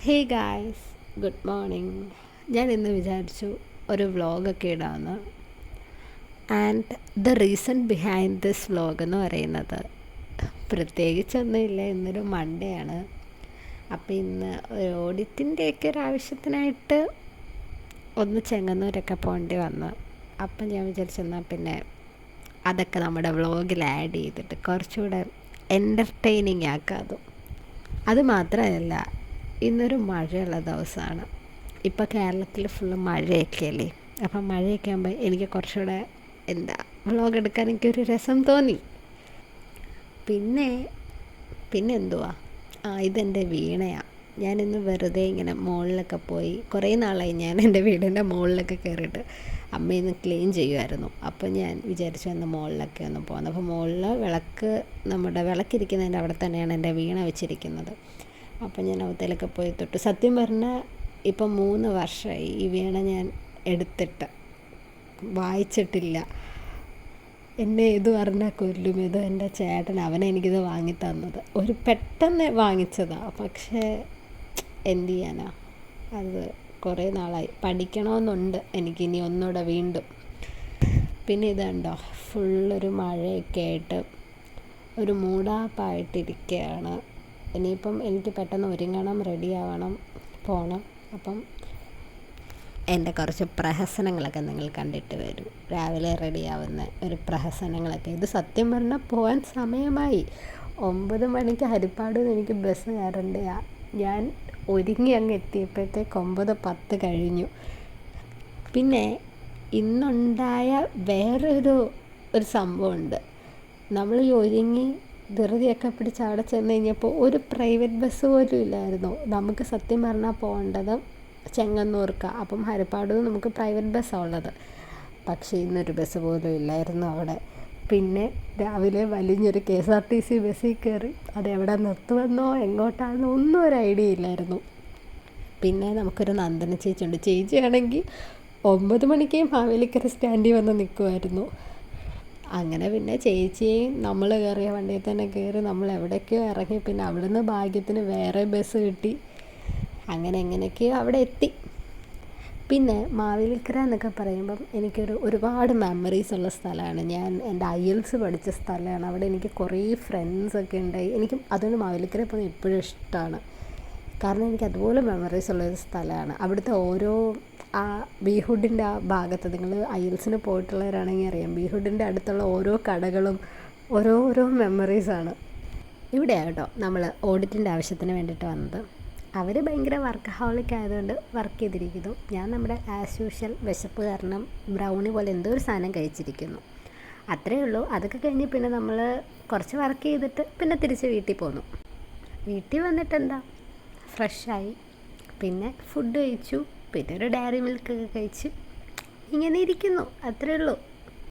Hey guys, good morning. ഞാൻ ഇന്ന് വിചാരിച്ചു ഒരു വ്ളോഗൊക്കെ ഇടാമെന്ന്. And the reason behind this vlog എന്ന് പറയുന്നത് പ്രത്യേകിച്ചൊന്നുമില്ല. ഇന്നൊരു മൺഡേ ആണ്. അപ്പോൾ ഇന്ന് ഒരു ഓഡിറ്റിൻ്റെയൊക്കെ ഒരു ആവശ്യത്തിനായിട്ട് ഒന്ന് ചെങ്ങന്നൂരൊക്കെ പോകേണ്ടി വന്നു. അപ്പം ഞാൻ വിചാരിച്ചെന്നാൽ പിന്നെ അതൊക്കെ നമ്മുടെ വ്ളോഗിൽ ആഡ് ചെയ്തിട്ട് കുറച്ചുകൂടെ എൻ്റർടൈനിങ് ആക്കാം. അത് മാത്രമല്ല, ഇന്നൊരു മഴയുള്ള ദിവസമാണ്. ഇപ്പോൾ കേരളത്തിൽ ഫുള്ള് മഴയൊക്കെ അല്ലേ. അപ്പം മഴയൊക്കെ ആകുമ്പോൾ എനിക്ക് കുറച്ചുകൂടെ വ്ളോഗ് എടുക്കാൻ എനിക്കൊരു രസം തോന്നി. പിന്നെ എന്തുവാ, ഇതെൻ്റെ വീണയാണ്. ഞാനിന്ന് വെറുതെ ഇങ്ങനെ മുകളിലൊക്കെ പോയി. കുറേ നാളായി ഞാൻ എൻ്റെ വീടിൻ്റെ മുകളിലൊക്കെ കയറിയിട്ട്. അമ്മയിന്ന് ക്ലീൻ ചെയ്യുമായിരുന്നു. അപ്പോൾ ഞാൻ വിചാരിച്ചു ഒന്ന് മുകളിലൊക്കെ ഒന്ന് പോകുന്നത്. അപ്പോൾ മുകളിൽ നമ്മുടെ വിളക്കിരിക്കുന്നതിൻ്റെ അവിടെ തന്നെയാണ് എൻ്റെ വീണ വെച്ചിരിക്കുന്നത്. അപ്പം ഞാൻ അവത്തേലൊക്കെ പോയി തൊട്ടു. സത്യം പറഞ്ഞാൽ ഇപ്പം 3 വർഷമായി ഈ വീണ ഞാൻ എടുത്തിട്ട് വായിച്ചിട്ടില്ല. എന്നെ ഇത് പറഞ്ഞാൽ കൊല്ലും. ഇത് എൻ്റെ ചേട്ടൻ, അവനെനിക്കിത് വാങ്ങി തന്നത്. പെട്ടെന്ന് വാങ്ങിച്ചതാണ്. പക്ഷേ എന്ത് ചെയ്യാനാ, അത് കുറേ നാളായി. പഠിക്കണമെന്നുണ്ട് എനിക്കിനി ഒന്നുകൂടെ വീണ്ടും. പിന്നെ ഇത് കണ്ടോ, ഫുള്ളൊരു മഴയൊക്കെ ആയിട്ട് ഒരു മൂടാപ്പായിട്ടിരിക്കുകയാണ്. ഇനിയിപ്പം എനിക്ക് പെട്ടെന്ന് ഒരുങ്ങണം, റെഡിയാവണം, പോകണം. അപ്പം എൻ്റെ കുറച്ച് പ്രഹസനങ്ങളൊക്കെ നിങ്ങൾ കണ്ടിട്ട് വരും. രാവിലെ റെഡിയാവുന്ന ഒരു പ്രഹസനങ്ങളൊക്കെ. ഇത് സത്യം പറഞ്ഞാൽ പോകാൻ സമയമായി. 9 മണിക്ക് ഹരിപ്പാട് എനിക്ക് ബസ് കയറേണ്ടതാണ്. ഞാൻ ഒരുങ്ങി അങ്ങ് എത്തിയപ്പോഴത്തേക്ക് 9:10 കഴിഞ്ഞു. പിന്നെ ഇന്നുണ്ടായ വേറൊരു സംഭവമുണ്ട്. നമ്മൾ ഈ ഒരുങ്ങി ധൃതിയൊക്കെ പിടിച്ച് അവിടെ ചെന്ന് കഴിഞ്ഞപ്പോൾ ഒരു പ്രൈവറ്റ് ബസ് പോലും ഇല്ലായിരുന്നു. നമുക്ക് സത്യം പറഞ്ഞാൽ പോകേണ്ടത് ചെങ്ങന്നൂർക്കാണ്. അപ്പം ഹരിപ്പാട് നമുക്ക് പ്രൈവറ്റ് ബസ്സാണ് ഉള്ളത്. പക്ഷേ ഇന്നൊരു ബസ് പോലും ഇല്ലായിരുന്നു അവിടെ. പിന്നെ രാവിലെ വലിഞ്ഞൊരു KSRTC ബസ്സിൽ കയറി. അതെവിടെ നിർത്തുമെന്നോ എങ്ങോട്ടാണെന്നോ ഒന്നും ഒരു ഐഡിയ ഇല്ലായിരുന്നു. പിന്നെ നമുക്കൊരു നന്ദന ചേച്ചിയുണ്ട്. ചേച്ചിയാണെങ്കിൽ 9 മണിക്ക് മാവേലിക്കര സ്റ്റാൻഡിൽ വന്ന് നിൽക്കുമായിരുന്നു. അങ്ങനെ പിന്നെ ചേച്ചിയും നമ്മൾ കയറിയ വണ്ടിയിൽ തന്നെ കയറി നമ്മൾ എവിടേക്കോ ഇറങ്ങി. പിന്നെ അവിടുന്ന് ഭാഗ്യത്തിന് വേറെ ബസ് കിട്ടി. അങ്ങനെ എങ്ങനെയൊക്കെയോ അവിടെ എത്തി. പിന്നെ മാവേലിക്കര എന്നൊക്കെ പറയുമ്പം ഒരുപാട് മെമ്മറീസ് ഉള്ള സ്ഥലമാണ്. ഞാൻ എൻ്റെ IELTS പഠിച്ച സ്ഥലമാണ്. അവിടെ എനിക്ക് കുറേ ഫ്രണ്ട്സൊക്കെ ഉണ്ടായി. എനിക്കും അതുകൊണ്ട് മാവേലിക്കര പോകുന്നത് എപ്പോഴും ഇഷ്ടമാണ്. കാരണം എനിക്ക് അതുപോലെ മെമ്മറീസ് ഉള്ളൊരു സ്ഥലമാണ്. അവിടുത്തെ ഓരോ ബീഹുഡിൻ്റെ ആ ഭാഗത്ത്, നിങ്ങൾ IELTSന് പോയിട്ടുള്ളവരാണെങ്കിൽ അറിയാം, ബീഹുഡിൻ്റെ അടുത്തുള്ള ഓരോ കടകളും ഓരോരോ മെമ്മറീസാണ്. ഇവിടെയാണ് കേട്ടോ നമ്മൾ ഓഡിറ്റിൻ്റെ ആവശ്യത്തിന് വേണ്ടിയിട്ട് വന്നത്. അവർ ഭയങ്കര വർക്കഹോളിക് ആയതുകൊണ്ട് വർക്ക് ചെയ്തിരിക്കുന്നു. ഞാൻ നമ്മുടെ ആസ് യൂഷ്വൽ വിശപ്പ് കാരണം ബ്രൗണി പോലെ എന്തോ ഒരു സാധനം കഴിച്ചിരിക്കുന്നു. അത്രയേ ഉള്ളൂ. അതൊക്കെ കഴിഞ്ഞ് പിന്നെ നമ്മൾ കുറച്ച് വർക്ക് ചെയ്തിട്ട് പിന്നെ തിരിച്ച് വീട്ടിൽ പോന്നു. വീട്ടിൽ വന്നിട്ട് ഫ്രഷായി, പിന്നെ ഫുഡ് കഴിച്ചു, പിന്നെ ഒരു ഡയറി മിൽക്കൊക്കെ കഴിച്ച് ഇങ്ങനെ ഇരിക്കുന്നു. അത്രയേ ഉള്ളൂ.